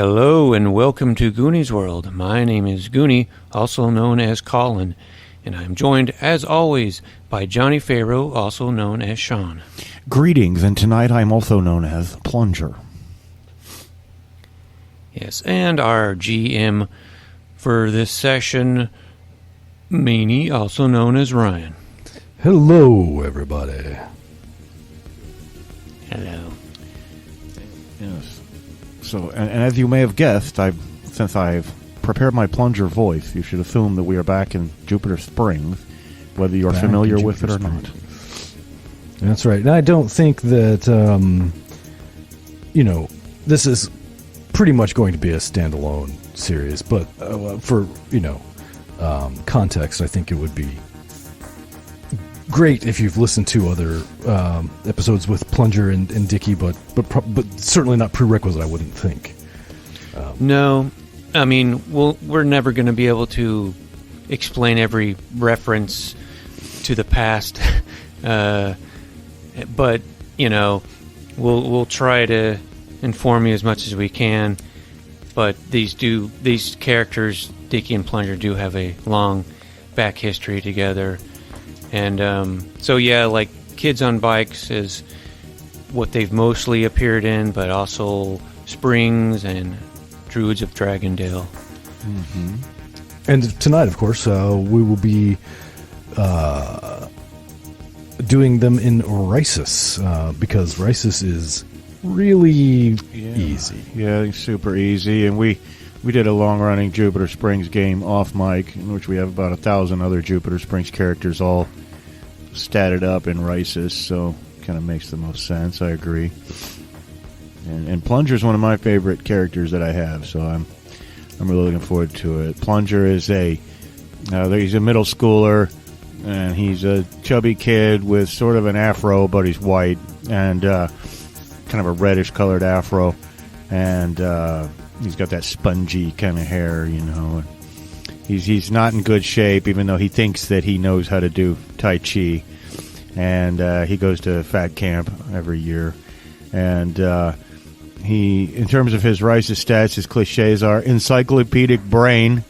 Hello and welcome to Goonies World. My name is Goonie, also known as Colin, and I'm joined, as always, by Johnny Farrow, also known as Sean. Greetings, and tonight I'm also known as Plunger. Yes, and our GM for this session, Meanie, also known as Ryan. Hello, everybody. Hello. Yes. So, and as you may have guessed, since I've prepared my Plunger voice, you should assume that we are back in Jupiter Springs, whether you're familiar with it or not. That's right. And I don't think that, this is pretty much going to be a standalone series, but for, context, I think it would be great if you've listened to other episodes with Plunger and Dickey, but certainly not prerequisite, I wouldn't think. No, I mean, we're never going to be able to explain every reference to the past, but we'll try to inform you as much as we can. But these characters, Dickey and Plunger, do have a long back history together. And so, yeah, like Kids on Bikes is what they've mostly appeared in, but also Springs and Druids of Dragondale. Mm-hmm. And tonight, of course, we will be doing them in Risus, because Risus is really easy. Yeah, it's super easy. And we did a long-running Jupiter Springs game off mic, in which we have about 1,000 other Jupiter Springs characters all statted up in Risus, so kind of makes the most sense. I agree. And Plunger's one of my favorite characters that I have, so I'm really looking forward to it. Plunger is he's a middle schooler, and he's a chubby kid with sort of an afro, but he's white, and kind of a reddish-colored afro, and he's got that spongy kind of hair, He's not in good shape, even though he thinks that he knows how to do Tai Chi. And he goes to fat camp every year. And in terms of his Risus stats, his cliches are encyclopedic brain,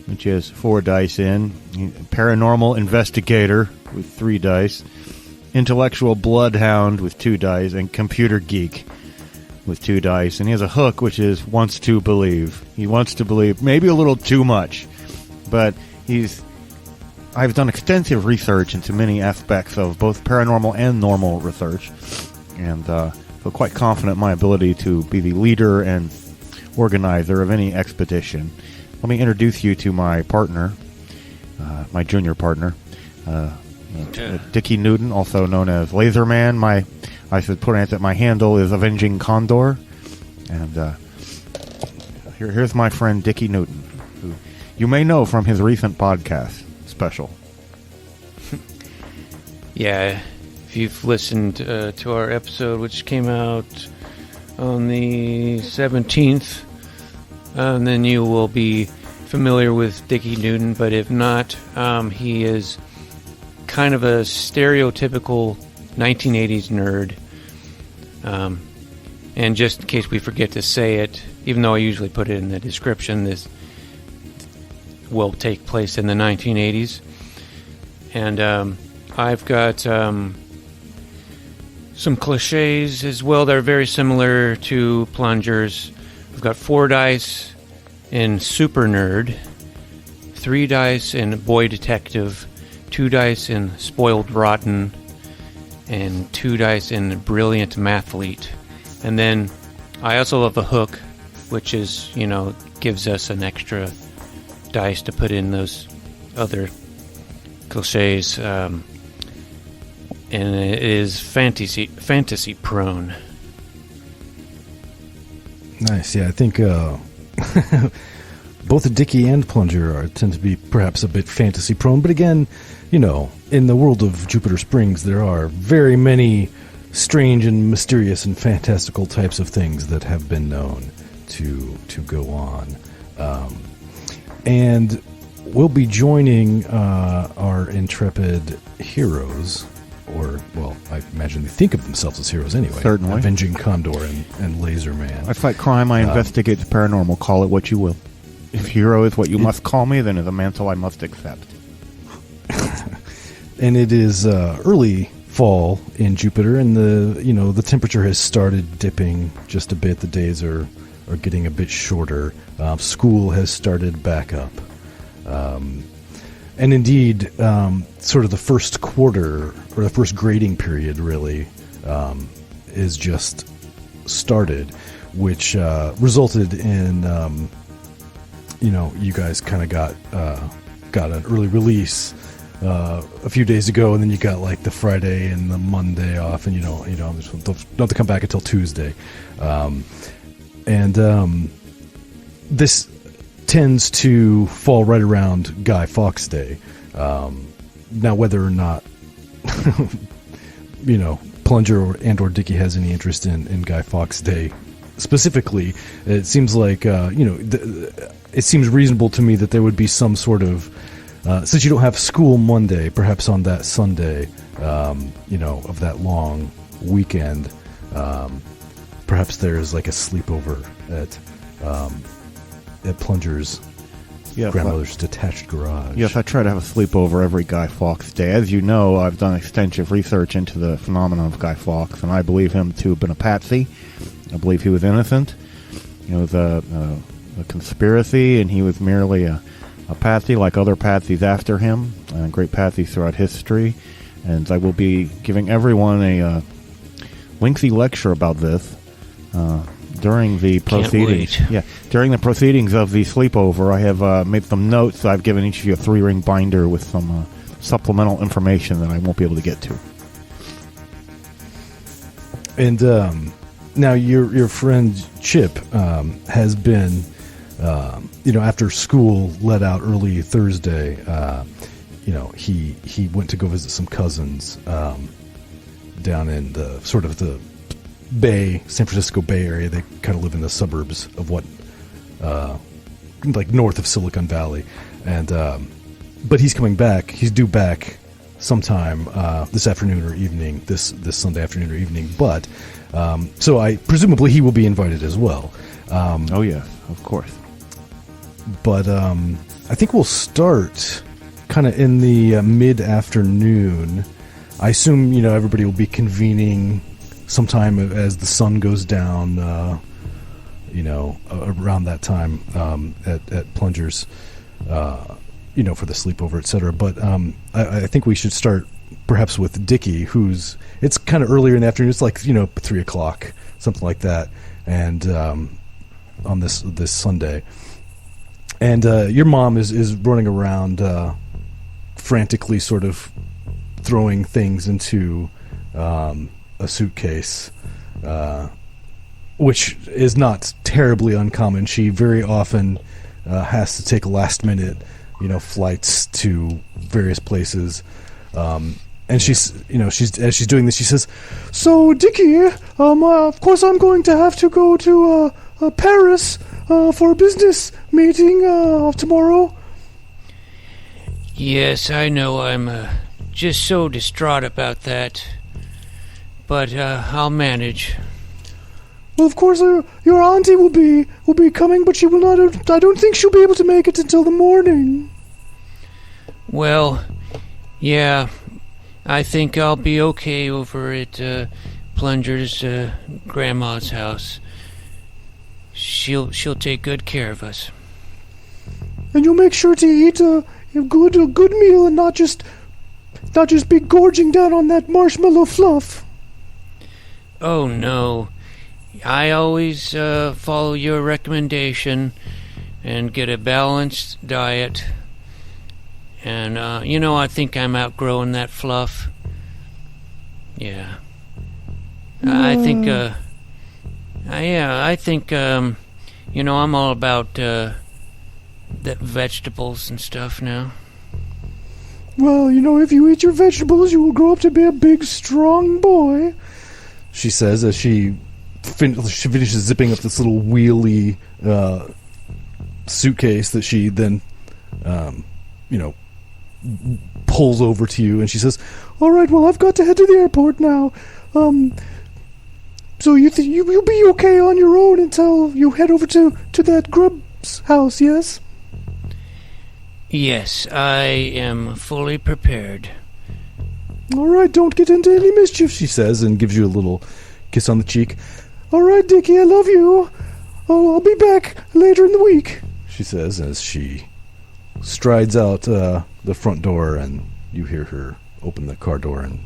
which has 4 dice in, paranormal investigator with 3 dice, intellectual bloodhound with 2 dice, and computer geek with 2 dice. And he has a hook, which is wants to believe. He wants to believe, maybe a little too much. But I've done extensive research into many aspects of both paranormal and normal research, and feel quite confident in my ability to be the leader and organizer of any expedition. Let me introduce you to my partner, my junior partner, Dickey Newton, also known as Laserman. I should point out that my handle is Avenging Condor, and here's my friend Dickey Newton, who you may know from his recent podcast special. Yeah, if you've listened to our episode, which came out on the 17th, then you will be familiar with Dickey Newton. But if not, he is kind of a stereotypical 1980s nerd. And just in case we forget to say it, even though I usually put it in the description, this will take place in the 1980s. And I've got some cliches as well that are very similar to Plunger's. I've got 4 dice in Super Nerd, 3 dice in Boy Detective, 2 dice in Spoiled Rotten, and 2 dice in Brilliant Mathlete. And then I also love a hook, which is, gives us an extra dice to put in those other cliches, and it is fantasy prone. Nice. Yeah, I think both Dickey and Plunger tend to be perhaps a bit fantasy prone, but again, in the world of Jupiter Springs, there are very many strange and mysterious and fantastical types of things that have been known to go on. And we'll be joining our intrepid heroes, or, well, I imagine they think of themselves as heroes anyway. Certainly. Avenging Condor and Laser Man. I fight crime, I investigate the paranormal, call it what you will. If hero is what you must call me, then it's a mantle I must accept. And it is early fall in Jupiter, and the temperature has started dipping just a bit. The days are getting a bit shorter. School has started back up. And indeed, sort of the first quarter, or the first grading period, really, is just started, which resulted in, you guys kind of got an early release a few days ago, and then you got like the Friday and the Monday off, and you don't have to come back until Tuesday. This tends to fall right around Guy Fawkes Day. Now, whether or not Plunger or Dickey has any interest in Guy Fawkes Day specifically, it seems like it seems reasonable to me that there would be some sort of, since you don't have school Monday, perhaps on that Sunday, of that long weekend, perhaps there's like a sleepover at Plunger's grandmother's detached garage. Yes, I try to have a sleepover every Guy Fawkes Day. As you know, I've done extensive research into the phenomenon of Guy Fawkes, and I believe him to have been a patsy. I believe he was innocent. It was a conspiracy, and he was merely a patsy like other patsies after him, and great patsies throughout history. And I will be giving everyone a lengthy lecture about this during the proceedings. Can't wait. Yeah, during the proceedings of the sleepover, I have made some notes. I've given each of you a 3-ring binder with some supplemental information that I won't be able to get to. And now your friend Chip has been, after school let out early Thursday, he went to go visit some cousins down in the sort of the San Francisco Bay Area. They kind of live in the suburbs of like north of Silicon Valley, and but he's coming back. He's due back sometime this afternoon or evening, this Sunday afternoon or evening. But so presumably he will be invited as well. Oh yeah, of course. But I think we'll start kind of in the mid-afternoon. I assume everybody will be convening sometime as the sun goes down, around that time at Plunger's, for the sleepover, etc. But I think we should start perhaps with Dickey, it's kind of earlier in the afternoon. It's like 3 o'clock, something like that, and on this Sunday. And your mom is running around frantically, sort of throwing things into a suitcase, which is not terribly uncommon. She very often has to take last-minute, flights to various places. And she's as she's doing this, she says, "So, Dickey, of course I'm going to have to go to Paris for a business meeting tomorrow." Yes, I know. I'm just so distraught about that. But I'll manage. Well, of course, your auntie will be coming, but she will not. I don't think she'll be able to make it until the morning. Well, yeah, I think I'll be okay over at Plunger's grandma's house. She'll take good care of us. And you'll make sure to eat a good meal and not just be gorging down on that marshmallow fluff. Oh no, I always follow your recommendation and get a balanced diet. And I think I'm outgrowing that fluff. Yeah. I think I'm all about the vegetables and stuff now. Well, if you eat your vegetables, you will grow up to be a big, strong boy, she says as she finishes zipping up this little wheelie pulls over to you, and she says, "All right, well, I've got to head to the airport now. So you'll be okay on your own until you head over to that grub's house, yes?" Yes, I am fully prepared. "All right, don't get into any mischief," she says, and gives you a little kiss on the cheek. "All right, Dickey, I love you. I'll be back later in the week," she says, as she strides out the front door, and you hear her open the car door and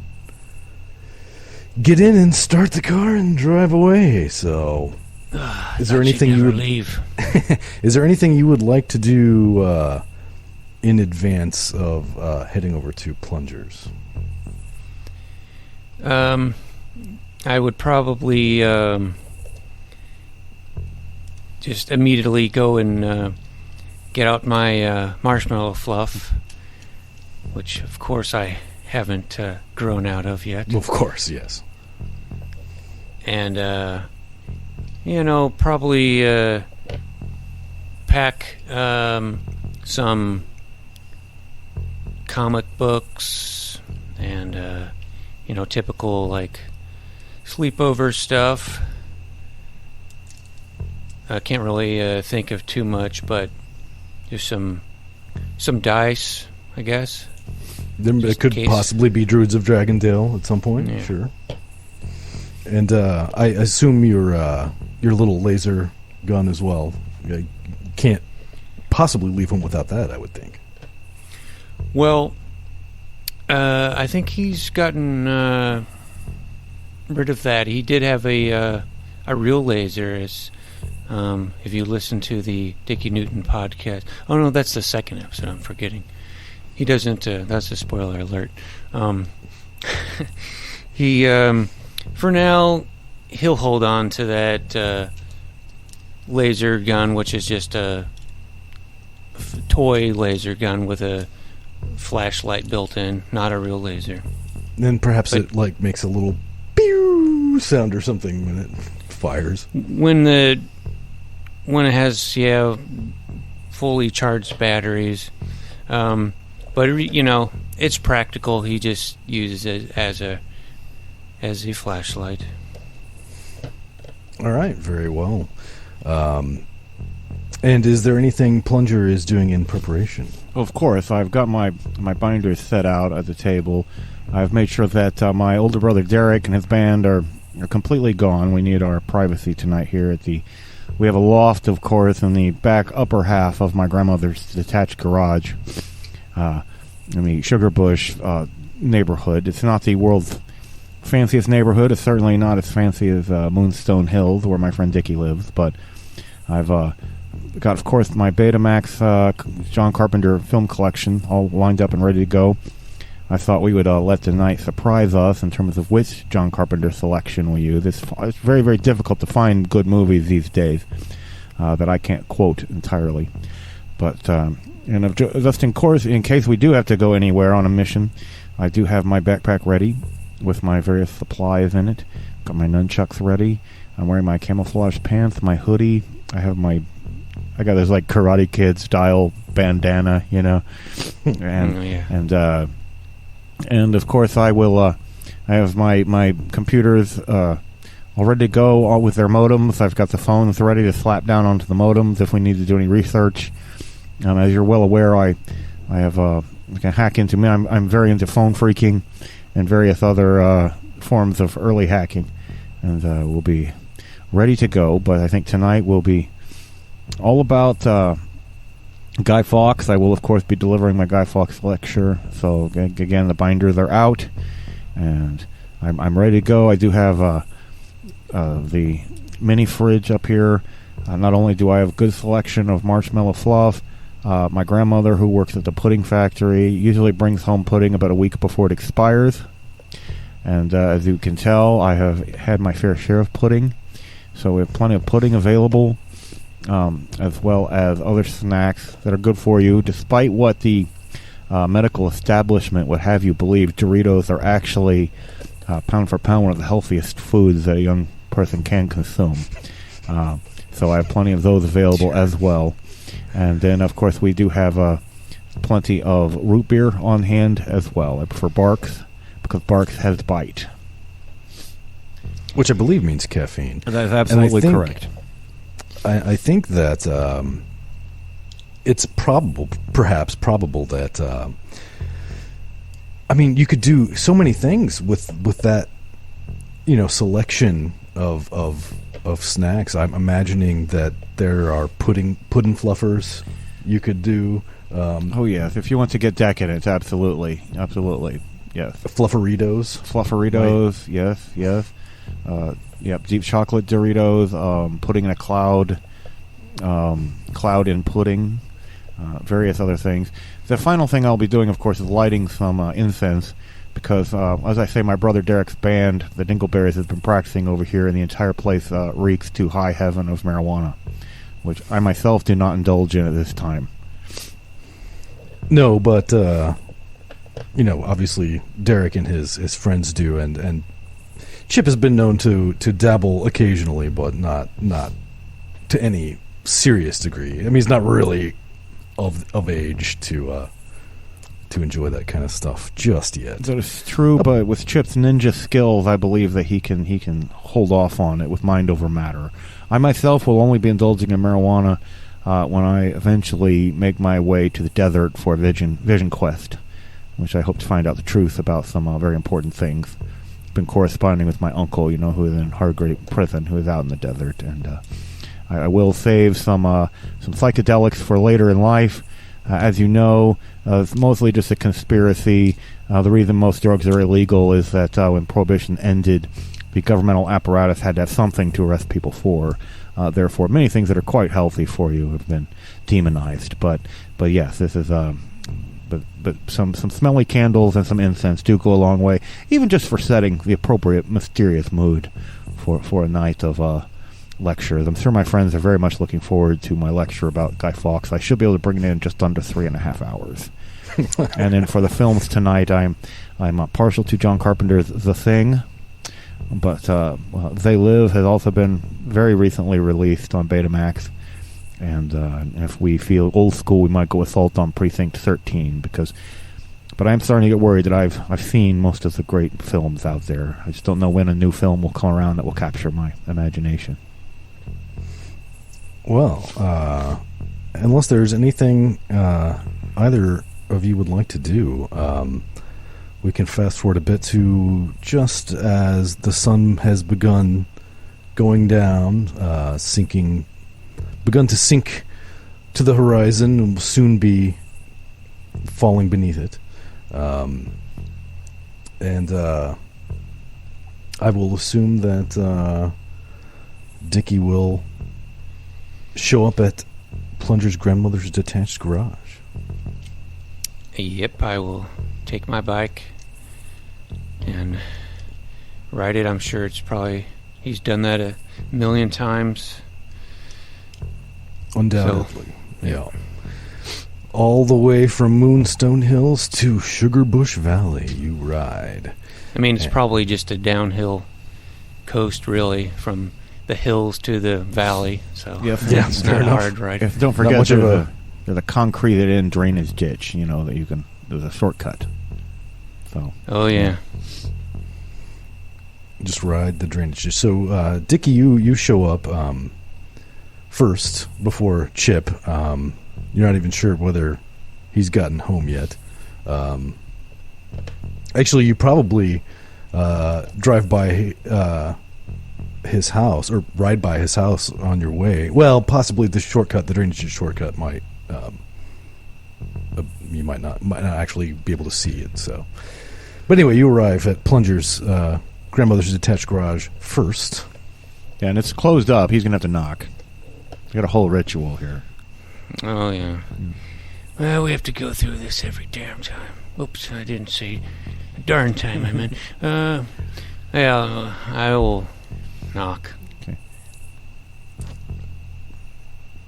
get in and start the car and drive away. So, is there anything you would leave? Is there anything you would like to do in advance of heading over to Plungers? I would probably just immediately go and get out my marshmallow fluff, which, of course, I haven't grown out of yet. Of course, yes. And, probably pack some comic books and, typical, like, sleepover stuff. I can't really think of too much, but just some dice, I guess. It could possibly be Druids of Dragondale at some point, yeah. Sure. And I assume your little laser gun as well. You can't possibly leave him without that, I would think. Well, I think he's gotten rid of that. He did have a real laser, as if you listen to the Dickey Newton podcast. Oh no, that's the second episode. I'm forgetting. He doesn't. That's a spoiler alert. He, for now, he'll hold on to that laser gun, which is just a toy laser gun with a flashlight built in, not a real laser. Then perhaps it makes a little pew sound or something when it fires. When it has fully charged batteries, but it's practical. He just uses it as a flashlight. All right, very well. And is there anything Plunger is doing in preparation? Of course, I've got my binders set out at the table. I've made sure that my older brother Derek and his band are completely gone. We need our privacy tonight here at the... We have a loft, of course, in the back upper half of my grandmother's detached garage in the Sugar Bush neighborhood. It's not the world's fanciest neighborhood. It's certainly not as fancy as Moonstone Hills, where my friend Dickey lives, but I've got, of course, my Betamax John Carpenter film collection all lined up and ready to go. I thought we would let the night surprise us in terms of which John Carpenter selection we use. It's very, very difficult to find good movies these days that I can't quote entirely. But just in case we do have to go anywhere on a mission, I do have my backpack ready with my various supplies in it. Got my nunchucks ready. I'm wearing my camouflage pants, my hoodie. I got this like Karate Kid style bandana, and of course I will. I have my computers all ready to go, all with their modems. I've got the phones ready to slap down onto the modems if we need to do any research. As you're well aware, I have I can hack into me. I'm very into phone phreaking and various other forms of early hacking, and we'll be ready to go. But I think tonight will be all about Guy Fawkes. I will, of course, be delivering my Guy Fawkes lecture. So, again, the binders are out, and I'm ready to go. I do have the mini fridge up here. Not only do I have a good selection of marshmallow fluff, my grandmother, who works at the pudding factory, usually brings home pudding about a week before it expires. And as you can tell, I have had my fair share of pudding. So we have plenty of pudding available, as well as other snacks that are good for you. Despite what the medical establishment would have you believe, Doritos are actually, pound for pound, one of the healthiest foods that a young person can consume. So I have plenty of those available as well. And then, of course, we do have plenty of root beer on hand as well. I prefer Barks because Barks has bite. Which I believe means caffeine. That is absolutely correct. I think that it's perhaps probable that you could do so many things with that, selection of snacks. I'm imagining that there are pudding fluffers you could do. Oh yes, if you want to get decadent, absolutely, yes. Flufferitos, right. Yes. Deep chocolate Doritos, pudding in a cloud in pudding, various other things. The final thing I'll be doing, of course, is lighting some incense, because, as I say, my brother Derek's band, the Dingleberries, has been practicing over here, and the entire place reeks to high heaven of marijuana, which I myself do not indulge in at this time. No, but, obviously Derek and his friends do, and Chip has been known to dabble occasionally, but not to any serious degree. I mean, he's not really of age to enjoy that kind of stuff just yet. That is true, but with Chip's ninja skills, I believe that he can hold off on it with mind over matter. I myself will only be indulging in marijuana when I eventually make my way to the desert for a vision quest, which I hope to find out the truth about some very important things. Been corresponding with my uncle, who is in Hardgate prison, who is out in the desert, and I will save some psychedelics for later in life. As you know, it's mostly just a conspiracy. The reason most drugs are illegal is that when Prohibition ended, the governmental apparatus had to have something to arrest people for. Therefore, many things that are quite healthy for you have been demonized. But yes, this is But some smelly candles and some incense do go a long way, even just for setting the appropriate mysterious mood for a night of lectures. I'm sure my friends are very much looking forward to my lecture about Guy Fawkes. I should be able to bring it in just under 3.5 hours. And then for the films tonight, I'm partial to John Carpenter's The Thing, but They Live has also been very recently released on Betamax. And if we feel old school, we might go Assault on Precinct 13, but I'm starting to get worried that I've seen most of the great films out there. I just don't know when a new film will come around that will capture my imagination. Well, unless there's anything either of you would like to do, we can fast forward a bit to just as the sun has begun going down, begun to sink to the horizon and will soon be falling beneath it. And I will assume that Dickey will show up at Plunger's grandmother's detached garage. Yep, I will take my bike and ride it. I'm sure he's done that a million times. Undoubtedly, yeah. All the way from Moonstone Hills to Sugarbush Valley, you ride. I mean, it's probably just a downhill coast, really, from the hills to the valley. So it's not hard, right? Don't forget there's a concreted-in drainage ditch. That there's a shortcut. So. Oh yeah. Just ride the drainage ditch. So, Dickey, you show up. First, before Chip, you're not even sure whether he's gotten home yet. Actually, you probably drive by his house, or ride by his house on your way. Well, possibly the drainage shortcut might, you might not actually be able to see it. So, but anyway, you arrive at Plunger's grandmother's detached garage first. Yeah, and it's closed up. He's gonna have to knock. We got a whole ritual here. Oh, yeah. Well, we have to go through this every damn time. Oops, I didn't say darn time, I meant. Yeah, I will knock. Okay.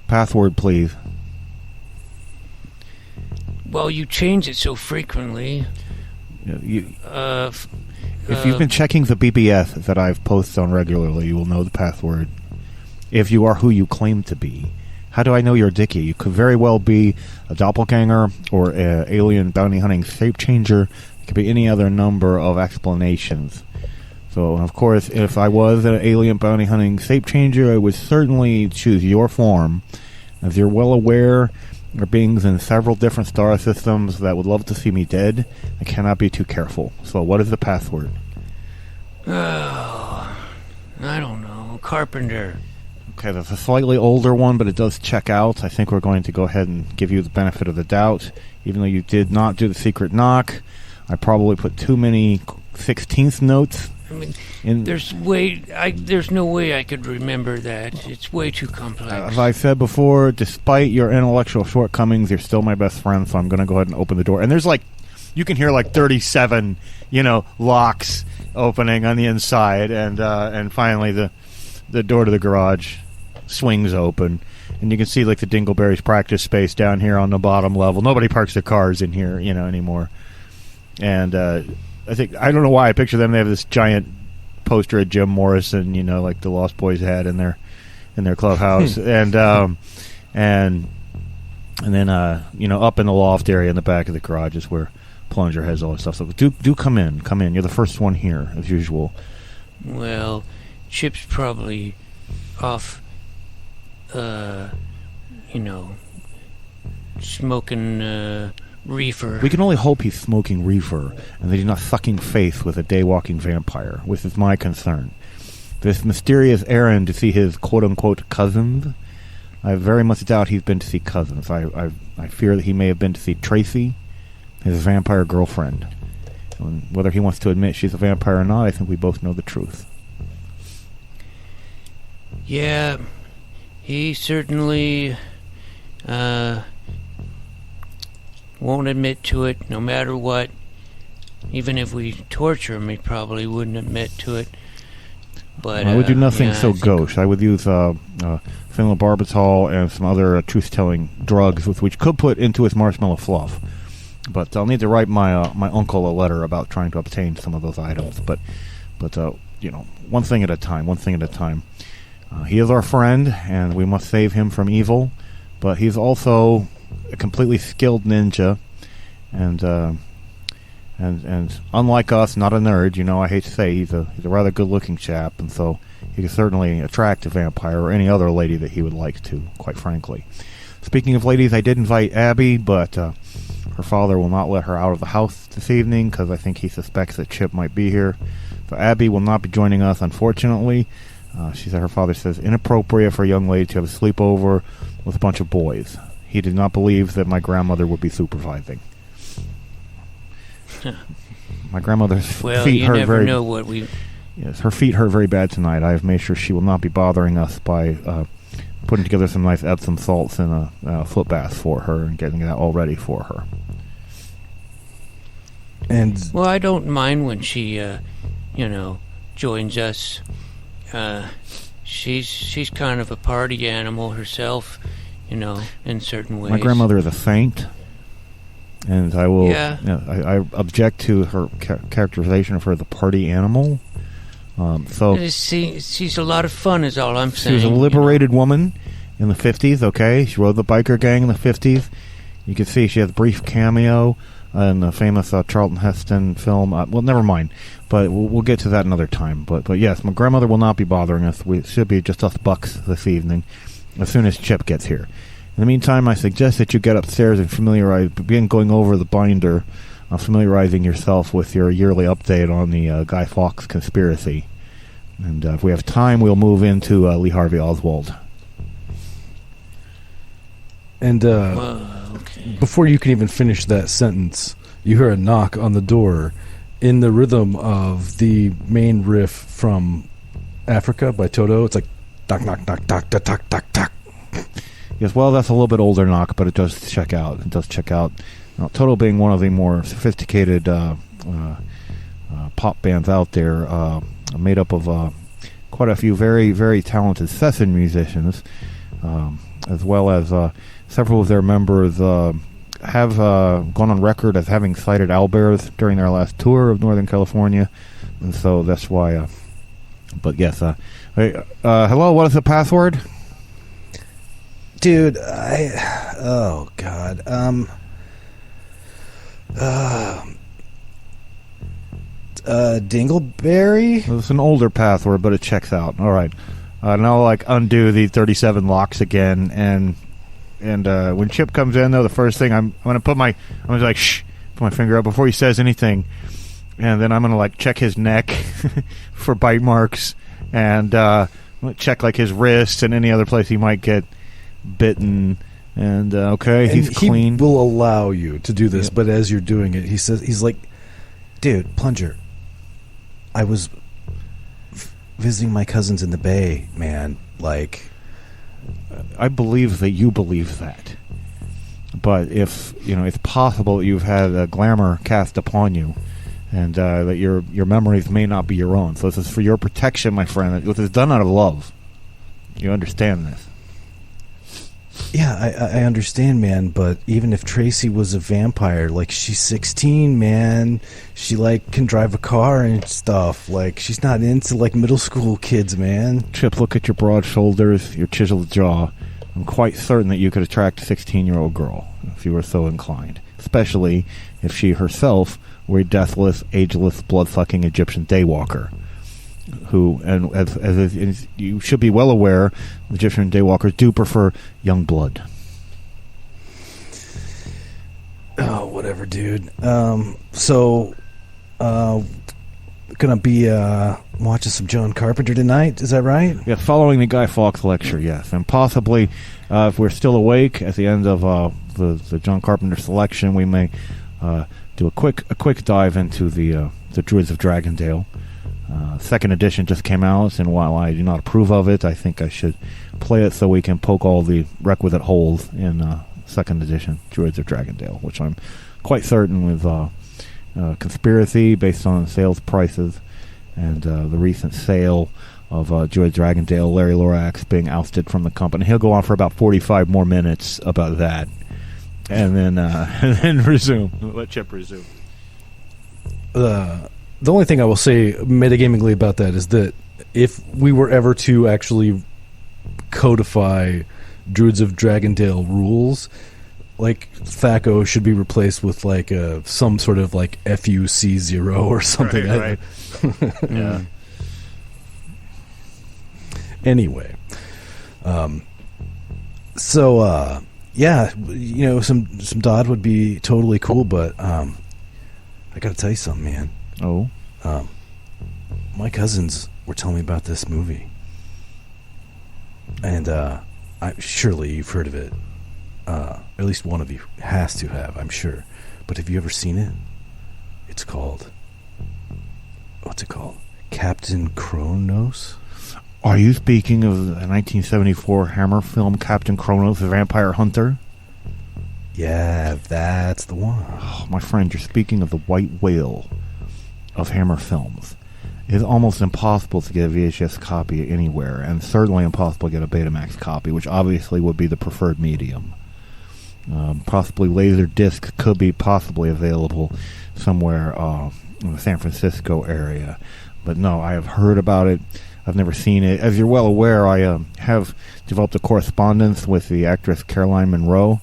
Password, please. Well, you change it so frequently. If you've been checking the BBS that I've posted on regularly, you will know the password. If you are who you claim to be, How do I know you're Dickey? You could very well be a doppelganger or an alien bounty hunting shape changer. It could be any other number of explanations. So, of course, if I was an alien bounty hunting shape changer, I would certainly choose your form. As you're well aware, there are beings in several different star systems that would love to see me dead. I cannot be too careful. So, what is the password? Oh, I don't know. Carpenter. Okay, that's a slightly older one, but it does check out. I think we're going to go ahead and give you the benefit of the doubt. Even though you did not do the secret knock, I probably put too many 16th notes. I mean, there's no way I could remember that. It's way too complex. As I said before, despite your intellectual shortcomings, you're still my best friend, so I'm going to go ahead and open the door. And there's you can hear 37, locks opening on the inside, and finally the door to the garage swings open, and you can see the Dingleberry's practice space down here on the bottom level. Nobody parks their cars in here, anymore. And I don't know why I picture them. They have this giant poster of Jim Morrison, like the Lost Boys had in their clubhouse, and then up in the loft area in the back of the garage is where Plunger has all his stuff. So do come in. You're the first one here as usual. Well, Chip's probably off, smoking reefer. We can only hope he's smoking reefer and that he's not sucking faith with a day-walking vampire, which is my concern. This mysterious errand to see his quote-unquote cousins, I very much doubt he's been to see cousins. I fear that he may have been to see Tracy, his vampire girlfriend. And whether he wants to admit she's a vampire or not, I think we both know the truth. Yeah, he certainly won't admit to it no matter what. Even if we torture him, he probably wouldn't admit to it. But I would do nothing so gauche. I would use phenobarbital and some other truth-telling drugs with which could put into his marshmallow fluff. But I'll need to write my uncle a letter about trying to obtain some of those items. But one thing at a time. He is our friend, and we must save him from evil. But he's also a completely skilled ninja, and unlike us, not a nerd. I hate to say he's a rather good-looking chap, and so he could certainly attract a vampire or any other lady that he would like to. Quite frankly. Speaking of ladies, I did invite Abby, but her father will not let her out of the house this evening because I think he suspects that Chip might be here. So Abby will not be joining us, unfortunately. She said her father says inappropriate for a young lady to have a sleepover with a bunch of boys. He did not believe that my grandmother would be supervising. My grandmother's feet hurt very. Know what we. Yes, her feet hurt very bad tonight. I have made sure she will not be bothering us by putting together some nice Epsom salts and a foot bath for her and getting that all ready for her. And I don't mind when she, joins us. She's kind of a party animal herself, in certain ways. My grandmother is a saint, and I will. Yeah. I object to her characterization of her as a party animal. She's a lot of fun, is all I'm saying. She was a liberated woman in the 50s. Okay, she rode the biker gang in the 50s. You can see she has a brief cameo in the famous Charlton Heston film. Well, never mind. But we'll get to that another time. But yes, my grandmother will not be bothering us. We should be just us bucks this evening, as soon as Chip gets here. In the meantime, I suggest that you get upstairs and begin going over the binder, familiarizing yourself with your yearly update on the Guy Fawkes conspiracy. And if we have time, we'll move into Lee Harvey Oswald. And before you can even finish that sentence, you hear a knock on the door in the rhythm of the main riff from Africa by Toto. It's like knock, knock, knock, knock, knock, knock, knock, knock. Yes, well, that's a little bit older knock, but it does check out. Toto being one of the more sophisticated pop bands out there, made up of quite a few very, very talented session musicians, as well as several of their members have gone on record as having sighted owlbears during their last tour of Northern California, and so that's why. But yes, hello. What is the password? Dude, oh God. Dingleberry? It's an older password, but it checks out. All right. Now, like, undo the 37 locks again, and when Chip comes in, though, the first thing I'm going to I'm going to like, shh, put my finger up before he says anything, and then I'm going to, like, check his neck for bite marks, and check, like, his wrist and any other place he might get bitten, and, okay, and he's clean. He will allow you to do this, but as you're doing it, he's like, dude, Plunger, I was visiting my cousins in the Bay, man. Like, I believe that you believe that, but if it's possible that you've had a glamour cast upon you, and that your memories may not be your own. So this is for your protection, my friend. This is done out of love. You understand this? Yeah, I understand, man, but even if Tracy was a vampire, like, she's 16, man. She, like, can drive a car and stuff. Like, she's not into, like, middle school kids, man. Chip, look at your broad shoulders, your chiseled jaw. I'm quite certain that you could attract a 16-year-old girl if you were so inclined, especially if she herself were a deathless, ageless, blood-sucking Egyptian daywalker. Who, and as you should be well aware, Egyptian daywalkers do prefer young blood. Oh, whatever, dude. So, gonna be watching some John Carpenter tonight. Is that right? Yeah, following the Guy Fawkes lecture, yes, and possibly if we're still awake at the end of the John Carpenter selection, we may do a quick dive into the Druids of Dragondale. Second edition just came out, and while I do not approve of it, I think I should play it so we can poke all the requisite holes in second edition Druids of Dragondale, which I'm quite certain with conspiracy based on sales prices and the recent sale of Druids of Dragondale, Larry Lorax being ousted from the company. He'll go on for about 45 more minutes about that, and then resume. Let Chip resume. The only thing I will say metagamingly about that is that if we were ever to actually codify Druids of Dragondale rules, like, THACO should be replaced with, like, some sort of, like, FUC0 or something. Right. Yeah. Anyway. So, yeah, some Dodd would be totally cool, but I gotta tell you something, man. Oh? My cousins were telling me about this movie. And surely you've heard of it. At least one of you has to have, I'm sure. But have you ever seen it? It's called... What's it called? Captain Kronos? Are you speaking of the 1974 Hammer film Captain Kronos, the Vampire Hunter? Yeah, that's the one. Oh, my friend, you're speaking of the White Whale of Hammer films. It's almost impossible to get a VHS copy anywhere, and certainly impossible to get a Betamax copy, which obviously would be the preferred medium. Possibly Laserdisc could be possibly available somewhere in the San Francisco area. But no, I have heard about it. I've never seen it. As you're well aware, I have developed a correspondence with the actress Caroline Munro,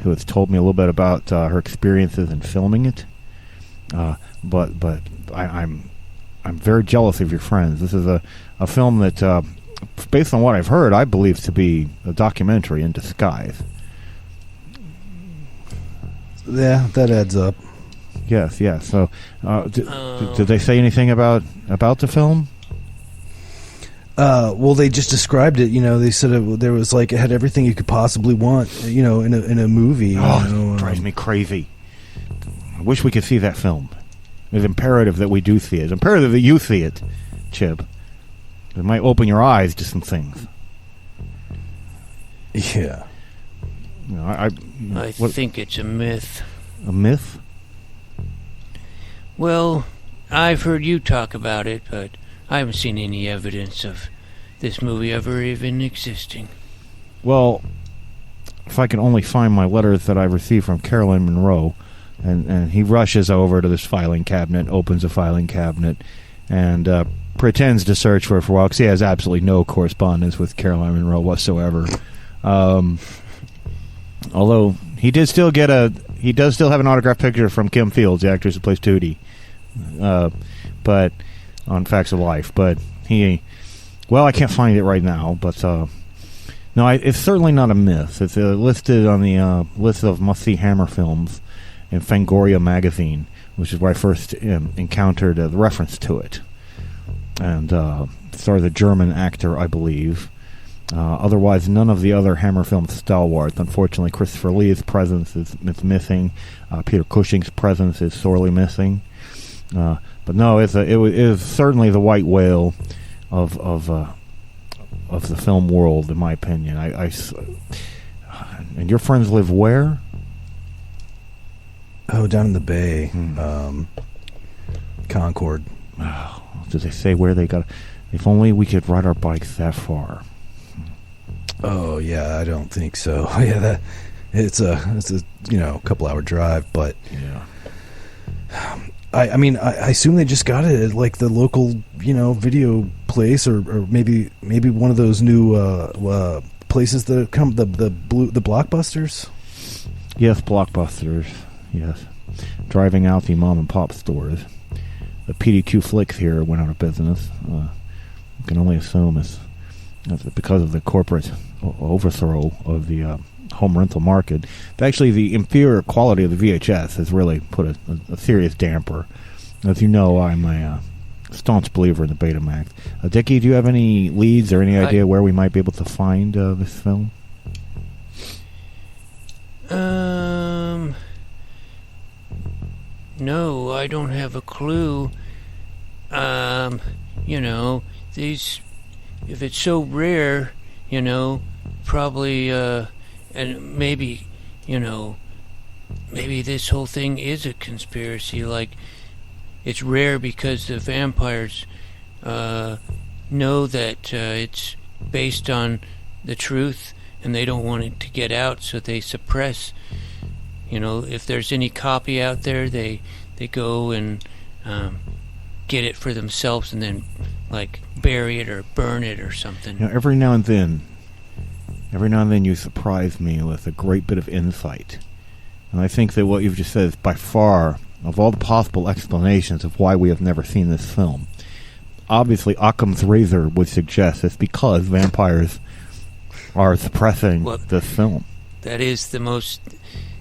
who has told me a little bit about her experiences in filming it. But I'm very jealous of your friends. This is a film that, based on what I've heard, I believe to be a documentary in disguise. Yeah, that adds up. Yes. So, did they say anything about the film? Well, they just described it. They said there was, like, it had everything you could possibly want. In a movie. It drives me crazy. I wish we could see that film. It's imperative that we do see it. It's imperative that you see it, Chip. It might open your eyes to some things. Yeah. I think it's a myth. A myth? Well, I've heard you talk about it, but I haven't seen any evidence of this movie ever even existing. Well, if I can only find my letters that I received from Caroline Munro, and he rushes over to this filing cabinet, opens a filing cabinet, and pretends to search for a while, because he has absolutely no correspondence with Caroline Munro whatsoever. Although he does still have an autographed picture from Kim Fields, the actress who plays Tootie, but on Facts of Life. But I can't find it right now. But no, it's certainly not a myth. It's listed on the list of must-see Hammer films in Fangoria magazine, which is where I first encountered the reference to it. And stars a German actor, I believe. Otherwise, none of the other Hammer films stalwarts. Unfortunately, Christopher Lee's presence is missing. Peter Cushing's presence is sorely missing. But no, it is certainly the white whale of the film world, in my opinion. And your friends live where? Oh, down in the Bay, Concord. Oh, did they say where they got? If only we could ride our bikes that far. Oh yeah, I don't think so. Yeah, it's a couple hour drive, but yeah. I mean I assume they just got it at like the local video place or maybe one of those new places that come the Blockbusters. Yes, Blockbusters. Yes, driving out the mom and pop stores. The PDQ Flicks here went out of business. You can only assume it's because of the corporate overthrow of the home rental market. Actually, the inferior quality of the VHS has really put a serious damper. As you know, I'm a staunch believer in the Betamax. Dickey, do you have any leads or any idea where we might be able to find this film? No, I don't have a clue. These, if it's so rare, probably, and maybe this whole thing is a conspiracy. Like, it's rare because the vampires know that it's based on the truth, and they don't want it to get out, so they suppress. If there's any copy out there, they go and get it for themselves and then like bury it or burn it or something. Every now and then you surprise me with a great bit of insight. And I think that what you've just said is by far, of all the possible explanations of why we have never seen this film, obviously Occam's razor would suggest it's because vampires are suppressing this film. That is the most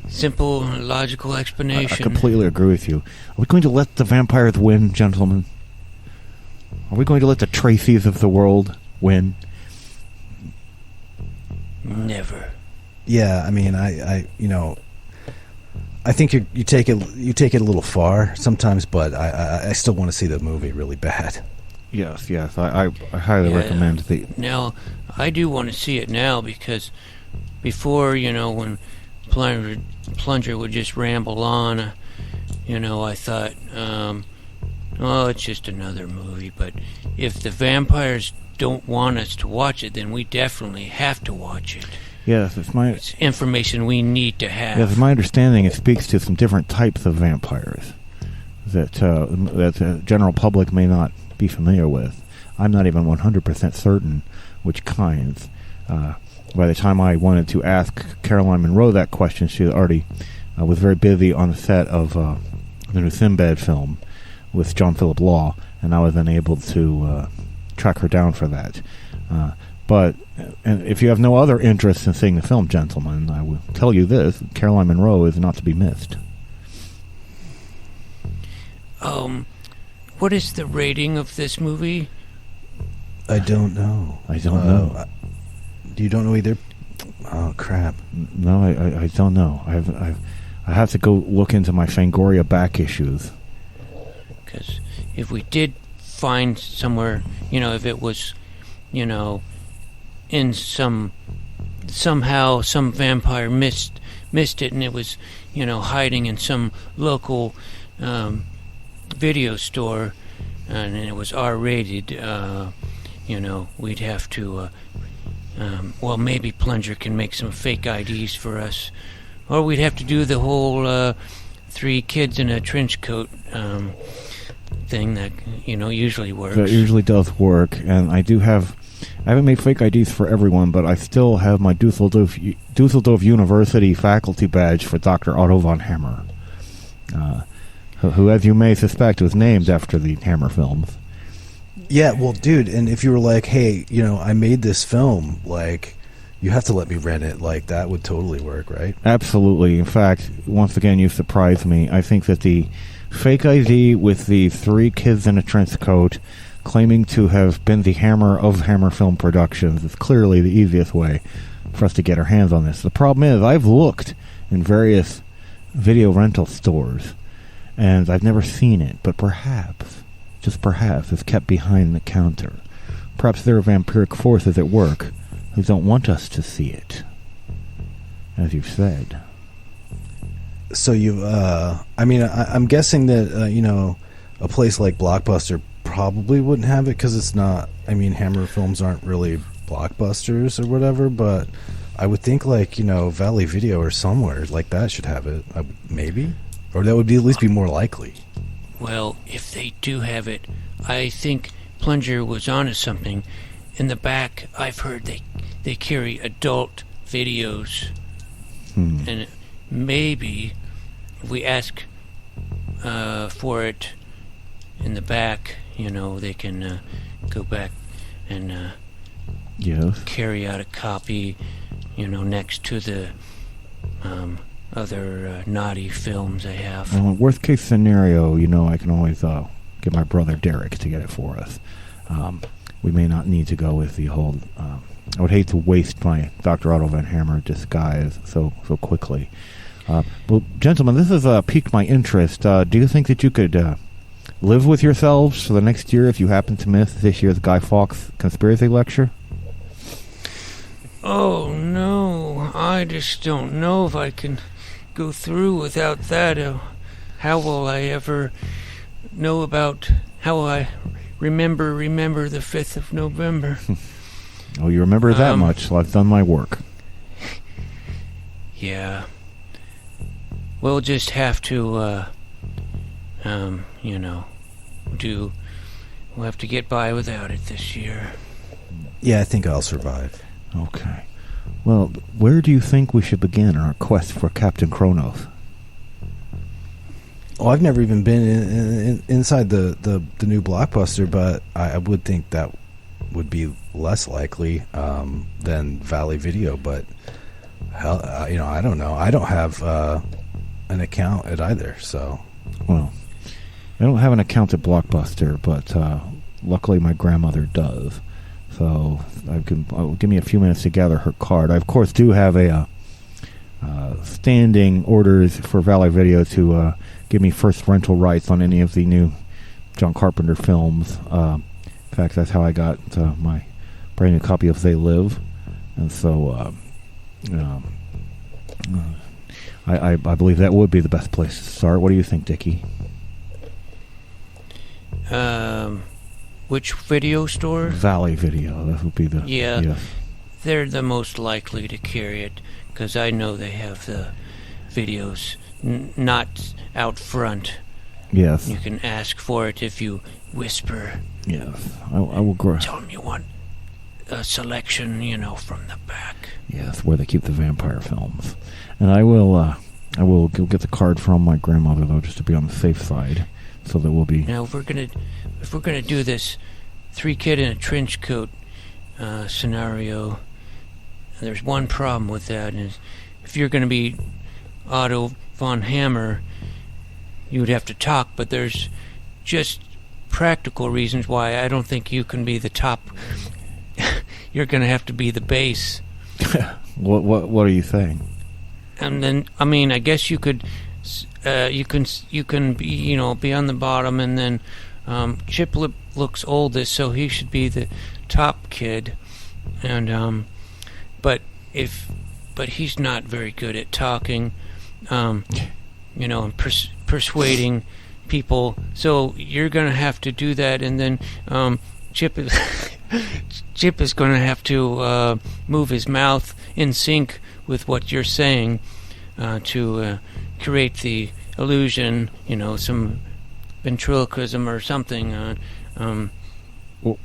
simple, logical explanation. I completely agree with you. Are we going to let the vampires win, gentlemen? Are we going to let the Tracys of the world win? Never. Yeah, I mean, I think you take it a little far sometimes, but I still want to see the movie really bad. Yes, I highly recommend the. Now, I do want to see it now because before, when Plunger would just ramble on, I thought, it's just another movie. But if the vampires don't want us to watch it, then we definitely have to watch it. Yes, it's information we need to have. Yes, my understanding, it speaks to some different types of vampires that the general public may not be familiar with. I'm not even 100% certain which kinds. By the time I wanted to ask Caroline Munro that question, she already was very busy on the set of the new Sinbad film with John Philip Law, and I was unable to track her down for that. But if you have no other interest in seeing the film, gentlemen, I will tell you this: Caroline Munro is not to be missed. What is the rating of this movie? I don't know. You don't know either? Oh, crap. No, I don't know. I have to go look into my Fangoria back issues. Because if we did find somewhere, if it was, in somehow some vampire missed it and it was, hiding in some local video store and it was R-rated, we'd have to... maybe Plunger can make some fake IDs for us. Or we'd have to do the whole 3 kids in a trench coat thing that, usually works. That usually does work. And I do have I haven't made fake IDs for everyone, but I still have my Dusseldorf University faculty badge for Dr. Otto von Hammer, who, as you may suspect, was named after the Hammer films. Yeah, well, dude, and if you were like, hey, I made this film, like, you have to let me rent it, like, that would totally work, right? Absolutely. In fact, once again, you surprised me. I think that the fake ID with the 3 kids in a trench coat claiming to have been the Hammer of Hammer Film Productions is clearly the easiest way for us to get our hands on this. The problem is, I've looked in various video rental stores, and I've never seen it, but perhaps, just perhaps, it's kept behind the counter. Perhaps there are vampiric forces at work who don't want us to see it, as you've said. So I'm guessing that, a place like Blockbuster probably wouldn't have it because it's not, Hammer films aren't really blockbusters or whatever, but I would think Valley Video or somewhere like that should have it, maybe, or that would be at least be more likely. Well, if they do have it, I think Plunger was onto something. In the back, I've heard they carry adult videos, and maybe if we ask for it in the back, they can go back and carry out a copy, next to the other naughty films they have. Well, worst case scenario, I can always get my brother Derek to get it for us. We may not need to go with the whole... I would hate to waste my Dr. Otto von Hammer disguise so quickly. Well, gentlemen, this has piqued my interest. Do you think that you could live with yourselves for the next year if you happen to miss this year's Guy Fawkes conspiracy lecture? Oh, no. I just don't know if I can go through without that. How will I ever know about... How will I remember the 5th of November? Oh, you remember that much. Well, I've done my work. Yeah. We'll just have to, we'll have to get by without it this year. Yeah, I think I'll survive. Okay. Well, where do you think we should begin our quest for Captain Kronos? Oh, I've never even been inside the new Blockbuster, but I would think that would be less likely than Valley Video. But hell, I don't know. I don't have an account at either. So, well, I don't have an account at Blockbuster, but luckily my grandmother does. So give me a few minutes to gather her card. I of course do have a standing orders for Valley Video to give me first rental rights on any of the new John Carpenter films. In fact, that's how I got my brand new copy of They Live. And so I believe that would be the best place to start. What do you think, Dickey? Which video store? Valley Video. That would be the... Yeah. They're the most likely to carry it, because I know they have the videos not out front. Yes. You can ask for it if you whisper. Yes. I will grow. Tell them you want a selection, from the back. Yes, where they keep the vampire films. And I will go get the card from my grandmother, though, just to be on the safe side, so that we'll be... Now, if we're gonna do this 3-kid in a trench coat scenario, there's one problem with that, is if you're gonna be Otto von Hammer, you would have to talk, but there's just practical reasons why I don't think you can be the top. You're gonna have to be the base. What are you saying? And then, I guess you could, you can be, be on the bottom, and then Chip looks oldest, so he should be the top kid, and but he's not very good at talking, and persuading people. So you're gonna have to do that, and then Chip is gonna have to move his mouth in sync with what you're saying to create the illusion, some ventriloquism or something. Well,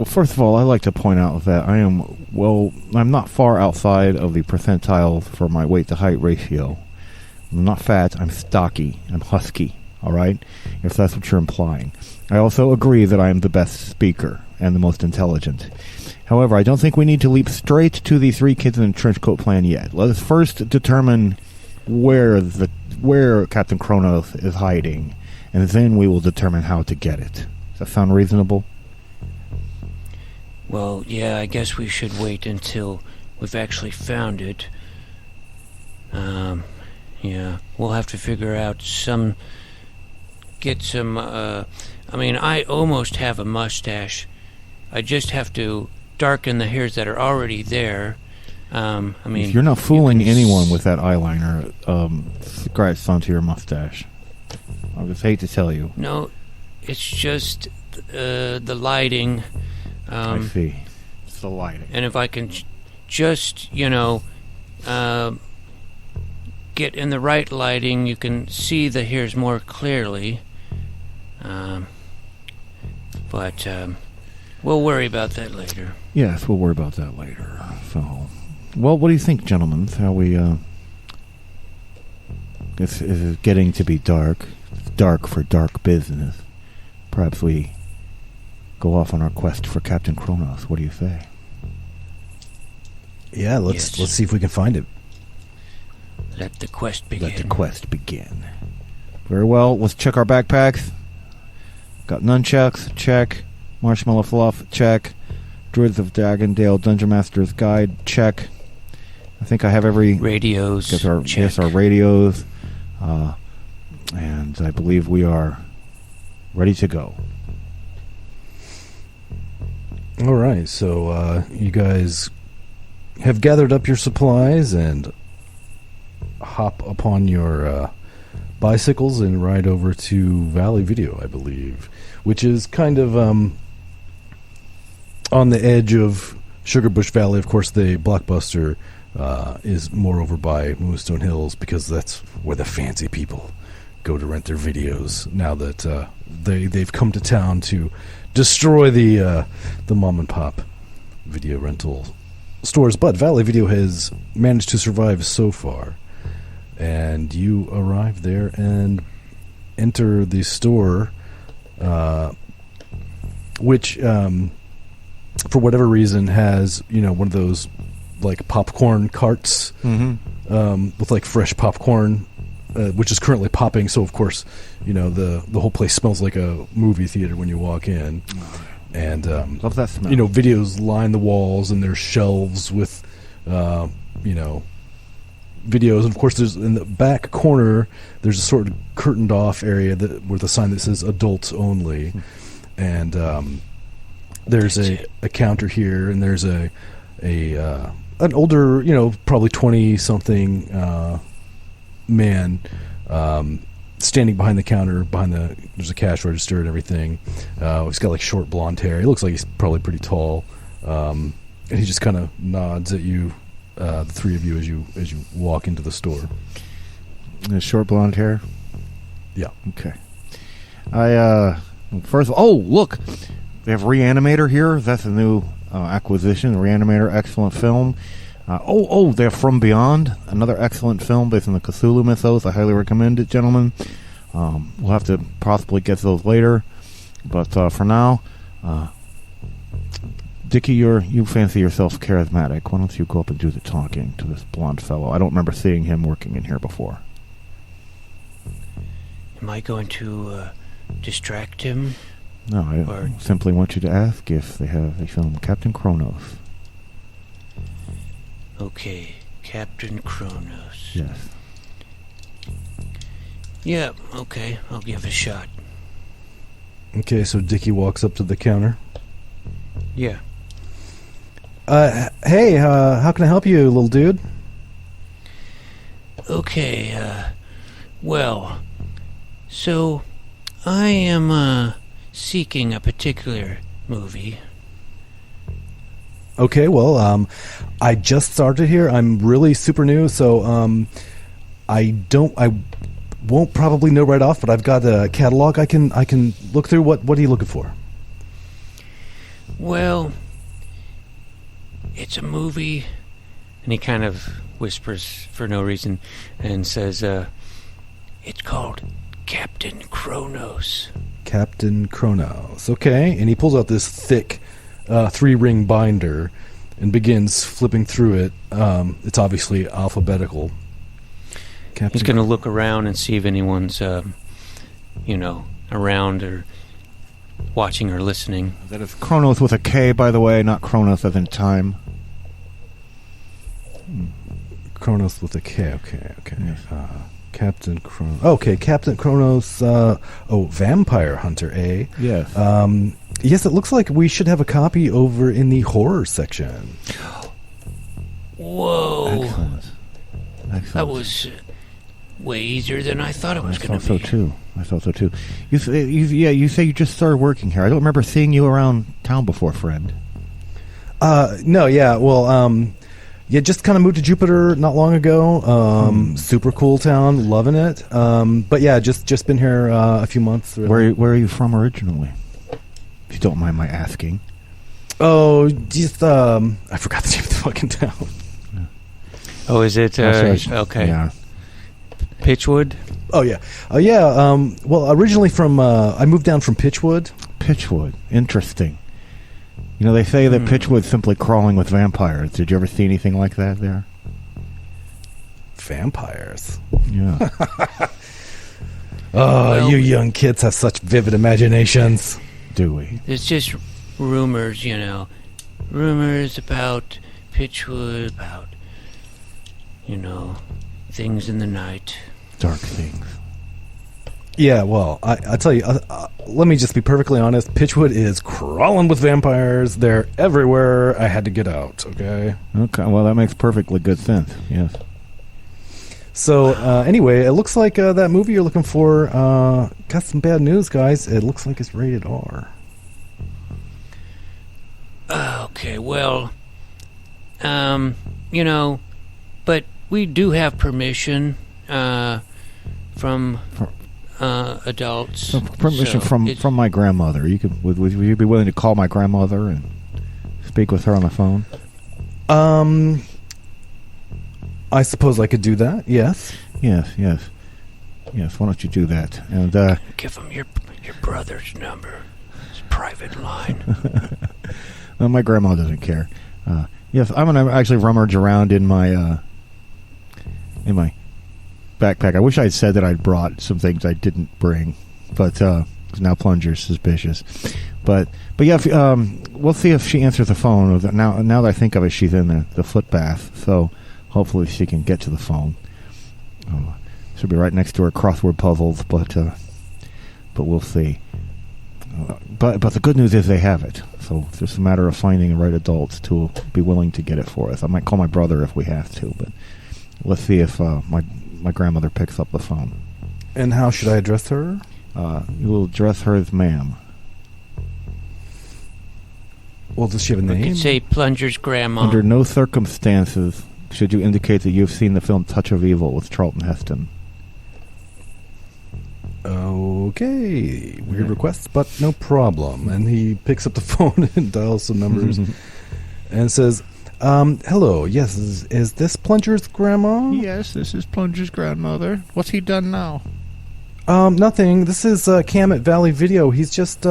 first of all, I'd like to point out that I'm not far outside of the percentile for my weight to height ratio. I'm not fat, I'm stocky, I'm husky, all right? If that's what you're implying. I also agree that I am the best speaker and the most intelligent. However, I don't think we need to leap straight to the 3 kids in a trench coat plan yet. Let us first determine where Captain Kronos is hiding, and then we will determine how to get it. Does that sound reasonable? Well, yeah, I guess we should wait until we've actually found it. Yeah, we'll have to figure out I almost have a mustache. I just have to darken the hairs that are already there. If you're not fooling anyone with that eyeliner, scratch onto your mustache. I just hate to tell you. No, it's just the lighting. I see. It's the lighting. And if I can just, get in the right lighting, you can see the hairs more clearly. But we'll worry about that later. Yes, we'll worry about that later. So, well, what do you think, gentlemen? How we, this is getting to be dark. It's dark for dark business. Perhaps we go off on our quest for Captain Kronos. What do you say? Yeah, let's see if we can find it. Let the quest begin. Very well. Let's check our backpacks. Got nunchucks, check. Marshmallow fluff, check. Druids of Dagondale Dungeon Master's Guide, check. I think I have every... Radios, check. Yes, our radios. And I believe we are ready to go. All right, so you guys have gathered up your supplies and hop upon your bicycles and ride over to Valley Video, I believe, which is kind of on the edge of Sugarbush Valley. Of course, the Blockbuster is more over by Moonstone Hills because that's where the fancy people go to rent their videos now that they've come to town to destroy the mom and pop video rental stores. But Valley Video has managed to survive so far, and you arrive there and enter the store, which for whatever reason has one of those like popcorn carts with like fresh popcorn, which is currently popping. So of course, the whole place smells like a movie theater when you walk in. And love that smell. Videos line the walls, and there's shelves with videos. And of course, there's in the back corner there's a sort of curtained off area with a sign that says adults only. And there's a counter here, and there's an older, probably 20-something man standing behind the counter. There's a cash register and everything. He's got like short blonde hair. He looks like he's probably pretty tall, and he just kind of nods at you, the three of you, as you walk into the store. Short blonde hair. Yeah. Okay. First, look, they have Reanimator here. That's a new acquisition. Reanimator, excellent film. They're From Beyond, another excellent film based on the Cthulhu mythos. I highly recommend it, gentlemen. We'll have to possibly get to those later, but for now, Dickey, you fancy yourself charismatic. Why don't you go up and do the talking to this blonde fellow? I don't remember seeing him working in here before. Am I going to distract him? No, I simply want you to ask if they have a film, Captain Kronos. Okay, Captain Kronos. Yes. Yeah, okay, I'll give it a shot. Okay, so Dickey walks up to the counter. Yeah. Hey, how can I help you, little dude? Okay, well, so I am seeking a particular movie. Okay, well, I just started here. I'm really super new, so I won't probably know right off, but I've got a catalog I can look through. What are you looking for? Well, it's a movie. And he kind of whispers for no reason and says, it's called Captain Kronos. Captain Kronos. Okay, and he pulls out this thick 3-ring binder and begins flipping through it. It's obviously alphabetical. He's going to look around and see if anyone's, around or watching or listening. That is Kronos with a K, by the way, not Kronos as in time. Kronos with a K. Okay. Yes. Captain Kronos. Okay, Captain Kronos. Vampire Hunter, eh? Yes. Yes, it looks like we should have a copy over in the horror section. Whoa. Excellent. That was way easier than I thought it was going to be. I thought so too. You say you just started working here. I don't remember seeing you around town before, friend. No, yeah. Well, just kind of moved to Jupiter not long ago. Super cool town, loving it. But yeah, just been here a few months. Really. Where are you from originally? If you don't mind my asking. Oh, just I forgot the name of the fucking town. Oh, is it? Okay. Yeah. Pitchwood? Oh, yeah. Well, originally from... I moved down from Pitchwood. Pitchwood. Interesting. You know, they say that Pitchwood's simply crawling with vampires. Did you ever see anything like that there? Vampires? Yeah. Well, you young kids have such vivid imaginations. Do we? It's just rumors, Rumors about Pitchwood, about, things in the night. Dark things. Yeah, well, I tell you, let me just be perfectly honest. Pitchwood is crawling with vampires. They're everywhere. I had to get out, okay? Okay, well, that makes perfectly good sense, yes. So, anyway, it looks like that movie you're looking for got some bad news, guys. It looks like it's rated R. Okay, well, but we do have permission from adults. Permission from my grandmother. Would you be willing to call my grandmother and speak with her on the phone? I suppose I could do that. Yes. Yes. Why don't you do that? And give him your brother's number. It's a private line. well, my grandma doesn't care. Yes, I'm gonna actually rummage around in my backpack. I wish I had said that I'd brought some things I didn't bring, but now Plunger's suspicious. But yeah, we'll see if she answers the phone. Now that I think of it, she's in the foot bath, so hopefully she can get to the phone. She'll be right next to her crossword puzzles, but we'll see. But the good news is they have it, so it's just a matter of finding the right adults to be willing to get it for us. I might call my brother if we have to, but let's see if my grandmother picks up the phone. And how should I address her? You will address her as ma'am. Well, does she have a name? You can say Plunger's grandma. Under no circumstances should you indicate that you've seen the film Touch of Evil with Charlton Heston. Okay. Weird request, but no problem. And he picks up the phone and dials some numbers and says, hello, yes, is this Plunger's grandma? Yes, this is Plunger's grandmother. What's he done now? Nothing. This is Cam at Valley Video. He's just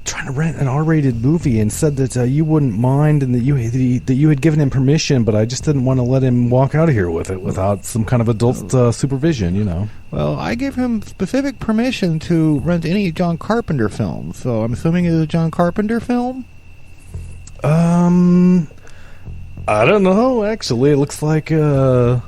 trying to rent an R-rated movie and said that you wouldn't mind and that you had given him permission, but I just didn't want to let him walk out of here with it without some kind of adult supervision, Well, I gave him specific permission to rent any John Carpenter film, so I'm assuming it's a John Carpenter film? I don't know, actually. It looks like, it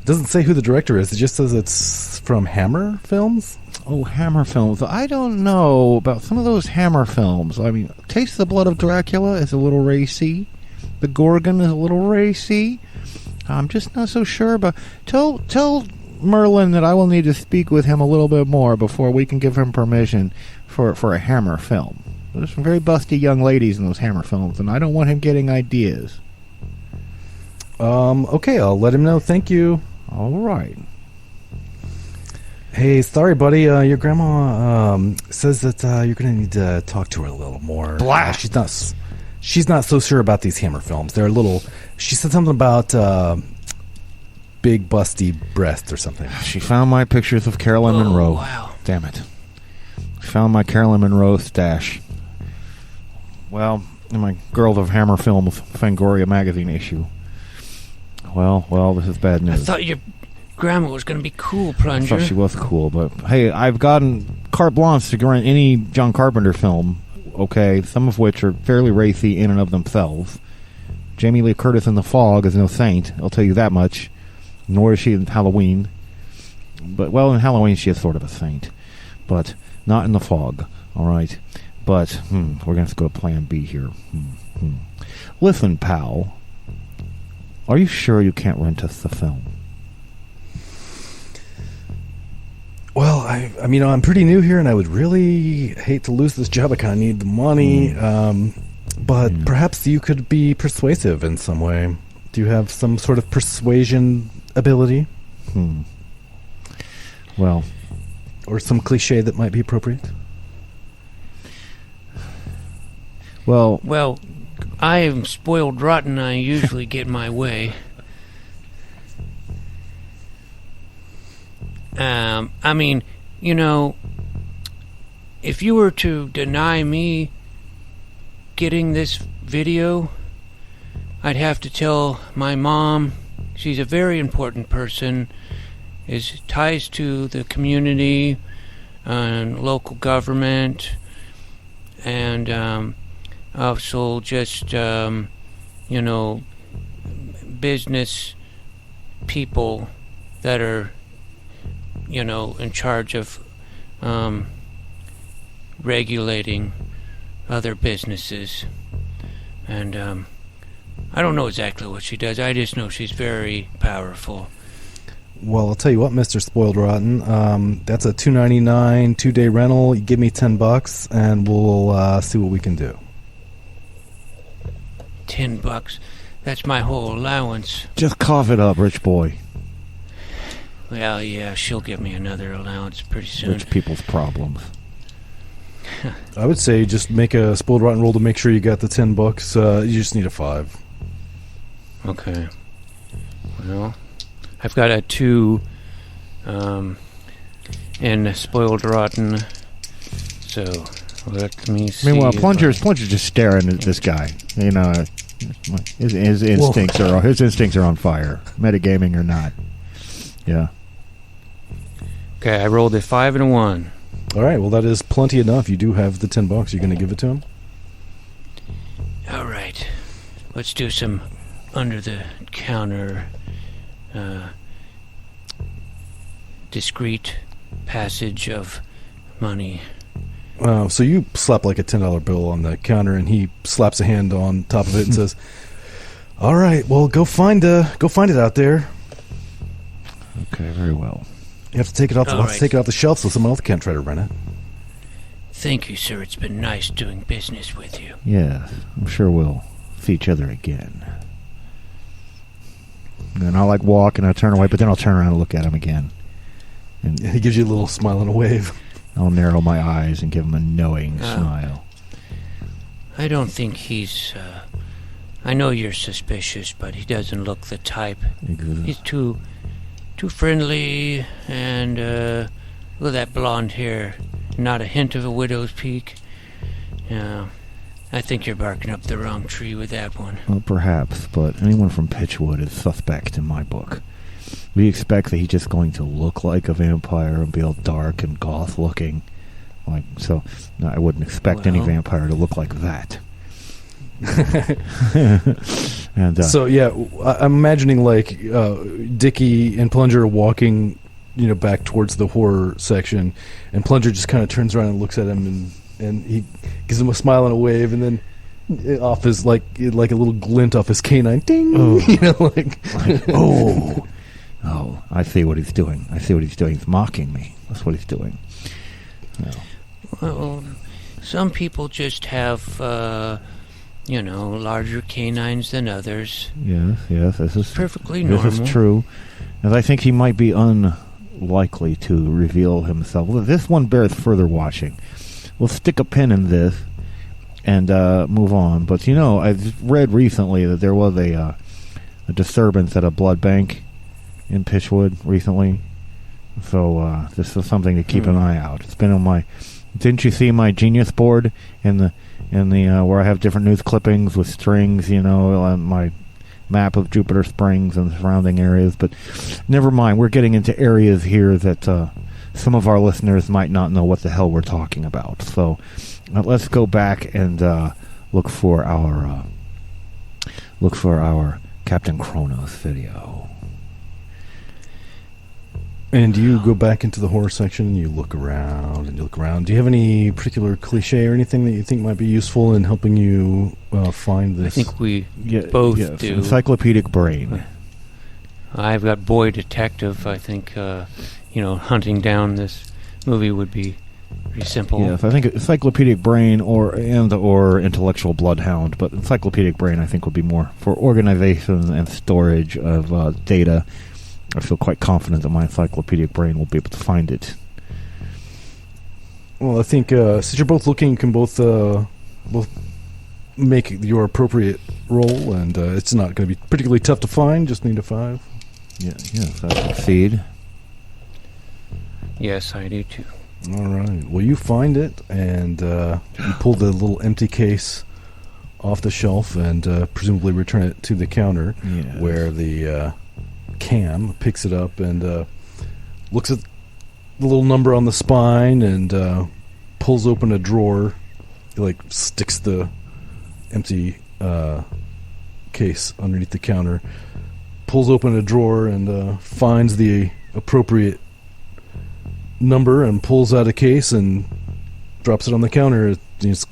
doesn't say who the director is. It just says it's from Hammer Films. Oh, Hammer Films. I don't know about some of those Hammer films. I mean, Taste the Blood of Dracula is a little racy. The Gorgon is a little racy. I'm just not so sure about... Tell Merlin that I will need to speak with him a little bit more before we can give him permission for a Hammer film. There's some very busty young ladies in those Hammer films, and I don't want him getting ideas. Okay, I'll let him know. Thank you. All right. Hey, sorry, buddy. Your grandma says that you're going to need to talk to her a little more. Blah. She's not so sure about these Hammer films. They're a little. She said something about big busty breasts or something. She found my pictures of Carolyn Monroe. Wow. Damn it. She found my Carolyn Monroe stash. Well, in my Girl of Hammer Films Fangoria magazine issue. Well, this is bad news. I thought your grandma was going to be cool, Plunger. I thought she was cool, but hey, I've gotten carte blanche to rent any John Carpenter film, okay, some of which are fairly racy in and of themselves. Jamie Lee Curtis in The Fog is no saint, I'll tell you that much. Nor is she in Halloween. But, well, in Halloween she is sort of a saint. But not in The Fog, alright? But, we're going to have to go to plan B here. Listen, pal. Are you sure you can't rent us the film? Well, I mean, I'm pretty new here, and I would really hate to lose this job. I kind of need the money. But perhaps you could be persuasive in some way. Do you have some sort of persuasion ability? Well, or some cliche that might be appropriate? Well, I am spoiled rotten. I usually get my way. I mean, you know, if you were to deny me getting this video, I'd have to tell my mom. She's a very important person. Is ties to the community and local government, and also just you know, business people that are, you know, in charge of regulating other businesses. And I don't know exactly what she does. I just know she's very powerful. Well, I'll tell you what, Mr. Spoiled Rotten. That's a $2.99 2-day rental. You give me $10, and we'll see what we can do. $10. That's my whole allowance. just cough it up, rich boy. Well, yeah, she'll give me another allowance pretty soon. Rich people's problems. I would say just make a Spoiled Rotten roll to make sure you got the $10. You just need a 5. Okay. Well, I've got a 2 in Spoiled Rotten, so let me see. Meanwhile, Plunger's just staring at this guy. You know, his instincts are on fire, metagaming or not. Yeah. Okay, I rolled a 5 and a 1. All right, well, that is plenty enough. You do have the $10. You're going to give it to him? All right. Let's do some under-the-counter discreet passage of money. So you slap like a $10 bill on the counter, and he slaps a hand on top of it and says, "All right, well, go find it out there." Okay, very well. You have to take it off. Take it off the shelf so someone else can't try to rent it. Thank you, sir. It's been nice doing business with you. Yeah, I'm sure we'll see each other again. And I'll walk and I'll turn away, but then I'll turn around and look at him again. And he gives you a little smile and a wave. I'll narrow my eyes and give him a knowing smile. I don't think he's... I know you're suspicious, but he doesn't look the type. Exactly. He's too friendly, and with that blonde hair, not a hint of a widow's peak. I think you're barking up the wrong tree with that one. Well, perhaps, but anyone from Pitchwood is suspect in my book. We expect that he's just going to look like a vampire and be all dark and goth-looking. No, I wouldn't expect any vampire to look like that. And so yeah, I'm imagining Dickey and Plunger walking, back towards the horror section, and Plunger just kind of turns around and looks at him, and he gives him a smile and a wave, and then off his like a little glint off his canine, ding, oh, I see what he's doing. He's mocking me. That's what he's doing. No. Well, some people just have larger canines than others. Yes, this is perfectly normal. This is true. And I think he might be likely to reveal himself. This one bears further watching. We'll stick a pin in this and move on. But, I've read recently that there was a disturbance at a blood bank in Pitchwood recently. So this is something to keep an eye out. It's been on my... Didn't you see my Genius board in the where I have different news clippings with strings, on my map of Jupiter Springs and the surrounding areas? But never mind. We're getting into areas here that some of our listeners might not know what the hell we're talking about. So let's go back and look for our Captain Kronos video. And you go back into the horror section and you look around and you look around. Do you have any particular cliche or anything that you think might be useful in helping you find this? I think we both do. Encyclopedic brain. I've got boy detective. I think, hunting down this movie would be pretty simple. Yes, I think encyclopedic brain or intellectual bloodhound, but encyclopedic brain I think would be more for organization and storage of data. I feel quite confident that my encyclopedic brain will be able to find it. Well, I think since you're both looking, you can both make your appropriate roll, and it's not going to be particularly tough to find. Just need a 5. Yes, I succeed. Yes, I do too. All right. Well, you find it, and you pull the little empty case off the shelf and presumably return it to the counter, where the Cam picks it up and looks at the little number on the spine and pulls open a drawer. He sticks the empty case underneath the counter, pulls open a drawer and finds the appropriate number and pulls out a case and drops it on the counter. It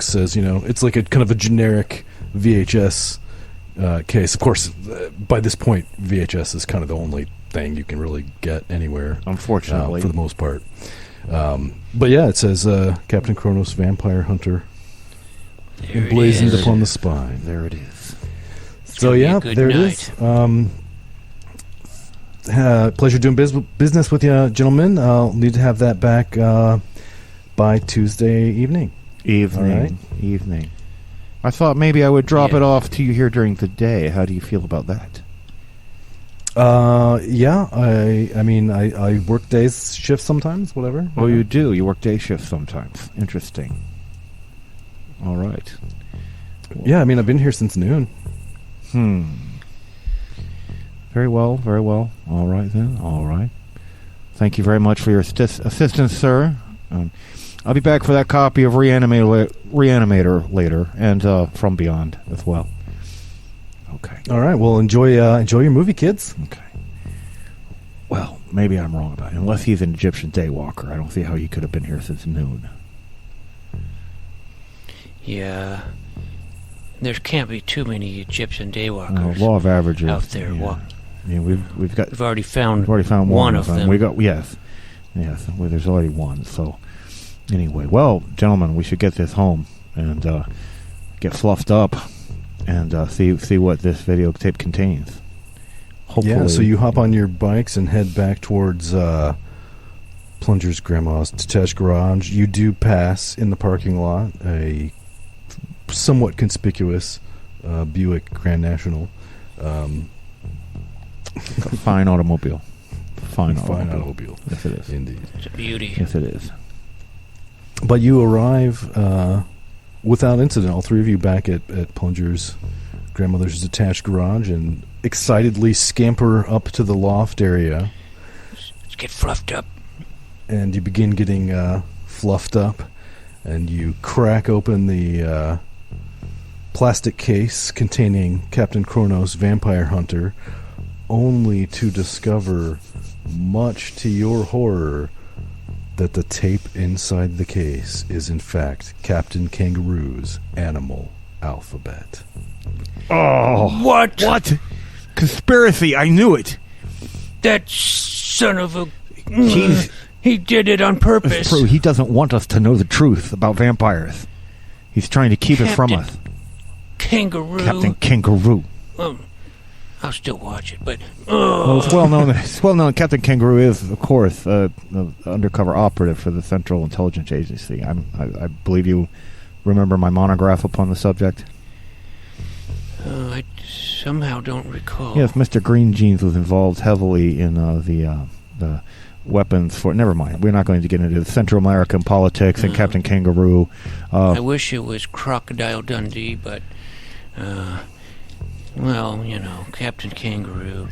says, it's like a kind of a generic VHS case. Of course, by this point, VHS is kind of the only thing you can really get anywhere. Unfortunately. For the most part. But yeah, it says Captain Kronos, Vampire Hunter, emblazoned upon the spine. There it is. So yeah, there it is. Pleasure doing business with you, gentlemen. I'll need to have that back by Tuesday evening. Evening. I thought maybe I would drop it off to you here during the day. How do you feel about that? I work days shifts sometimes, whatever. Oh, you do? You work day shifts sometimes. Interesting. All right. Yeah, I've been here since noon. Very well. All right, then. All right. Thank you very much for your assistance, sir. I'll be back for that copy of Reanimator later, and From Beyond as well. Okay. All right. Well, enjoy your movie, kids. Okay. Well, maybe I'm wrong about it. Unless he's an Egyptian daywalker, I don't see how he could have been here since noon. Yeah. There can't be too many Egyptian daywalkers. Law of averages out there. Yeah, we've already found one of them. Yes. Well, there's already one. So anyway, well, gentlemen, we should get this home and get fluffed up and see what this videotape contains. Hopefully. Yeah. So you hop on your bikes and head back towards Plunger's grandma's detached garage. You do pass in the parking lot a somewhat conspicuous Buick Grand National. Fine automobile. Fine automobile. Yes, it is. Indeed. It's a beauty. Yes, it is. But you arrive without incident, all three of you back at Plunger's grandmother's detached garage, and excitedly scamper up to the loft area. Let's get fluffed up. And you begin getting fluffed up, and you crack open the plastic case containing Captain Kronos, Vampire Hunter, only to discover, much to your horror, that the tape inside the case is in fact Captain Kangaroo's animal alphabet. Oh, what? Conspiracy! I knew it. That son of a... He did it on purpose. He doesn't want us to know the truth about vampires. He's trying to keep it from us. Kangaroo. Captain Kangaroo. I'll still watch it, but Well, it's well known. It's well known. Captain Kangaroo is, of course, the undercover operative for the Central Intelligence Agency. I believe you remember my monograph upon the subject. I somehow don't recall. Yes, Mr. Green Jeans was involved heavily in the weapons for. Never mind. We're not going to get into the Central American politics and Captain Kangaroo. I wish it was Crocodile Dundee, but well, Captain Kangaroo.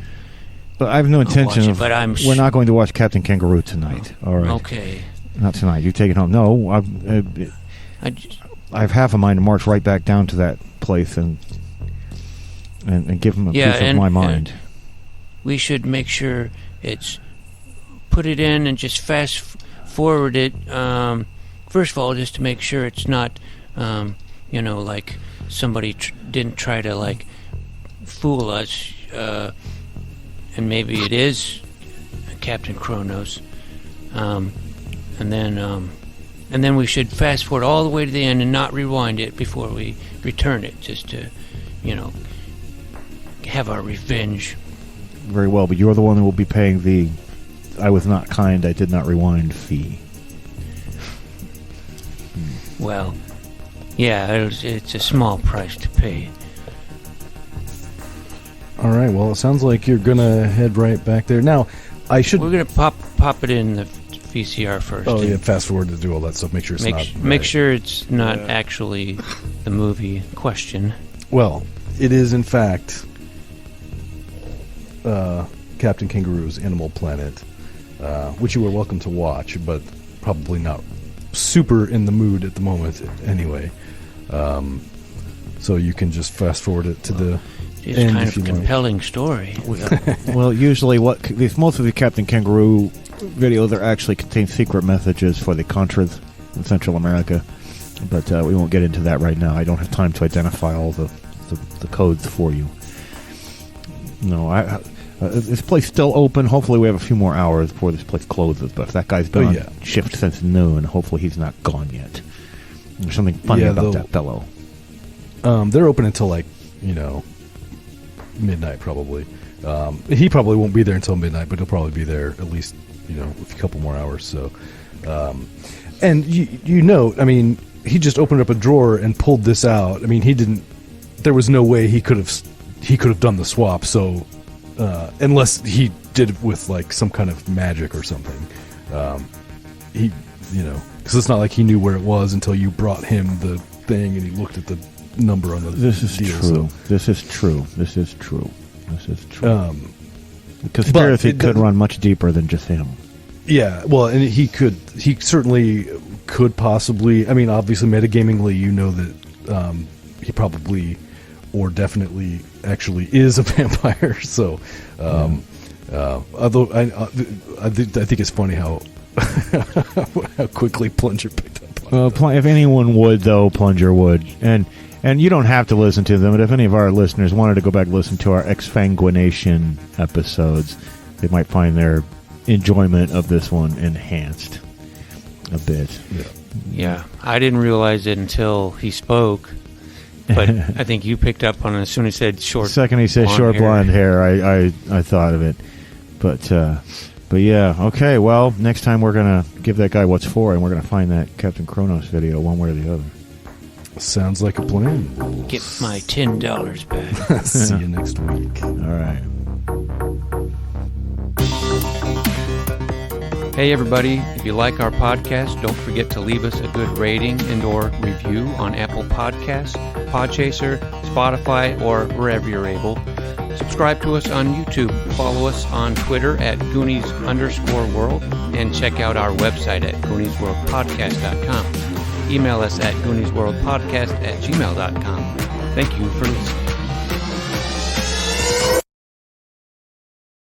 But I have no intention of. But we're not going to watch Captain Kangaroo tonight. All right. Okay. Not tonight. You take it home. No, I have half a mind to march right back down to that place and give him a piece of my mind. We should make sure it's put it in and just fast forward it. First of all, just to make sure it's not, like somebody didn't try to like fool us, and maybe it is Captain Kronos, and then we should fast forward all the way to the end and not rewind it before we return it, just to, have our revenge. Very well, but you're the one who will be paying the I was not kind, I did not rewind fee. Well, yeah, it's a small price to pay. All right, well, it sounds like you're going to head right back there. Now, We're going to pop it in the VCR first. Oh, yeah, fast forward to do all that stuff. Make sure it's Make sure it's not actually the movie question. Well, it is, in fact, Captain Kangaroo's Animal Planet, which you are welcome to watch, but probably not super in the mood at the moment anyway. So you can just fast forward it to the it's end kind if of you a compelling story. Well, usually most of the Captain Kangaroo videos are actually contain secret messages for the Contras in Central America, but we won't get into that right now. I don't have time to identify all the codes for you. No, this place still open. Hopefully we have a few more hours before this place closes, but if that guy's been on shift since noon, hopefully he's not gone yet. There's something funny about that fellow. They're open until midnight probably. He probably won't be there until midnight, but he'll probably be there at least a couple more hours. So, and I mean, he just opened up a drawer and pulled this out. I mean, he didn't. There was no way he could have done the swap. So, unless he did it with like some kind of magic or something, because it's not like he knew where it was until you brought him the thing and he looked at the number on the This is deal, true. so. This is true. The conspiracy could run much deeper than just him. Yeah, well, and he certainly could possibly. I mean, obviously, metagamingly, that he probably or definitely actually is a vampire. So, although I think it's funny how quickly Plunger picked up on it. Well, if anyone would, though, Plunger would, and you don't have to listen to them. But if any of our listeners wanted to go back and listen to our Exfanguination episodes, they might find their enjoyment of this one enhanced a bit. Yeah, I didn't realize it until he spoke, but I think you picked up on it as soon as he said short. The second he said short blonde hair, I thought of it. But yeah, okay. Well, next time we're gonna give that guy what's for, and we're gonna find that Captain Kronos video one way or the other. Sounds like a plan. Get my $10 back. See you next week. All right. Hey everybody, if you like our podcast, don't forget to leave us a good rating and or review on Apple Podcasts, Podchaser, Spotify, or wherever you're able. Subscribe to us on YouTube. Follow us on Twitter at Goonies_world and check out our website at GooniesWorldPodcast.com. Email us at GooniesWorldPodcast@gmail.com. Thank you for listening.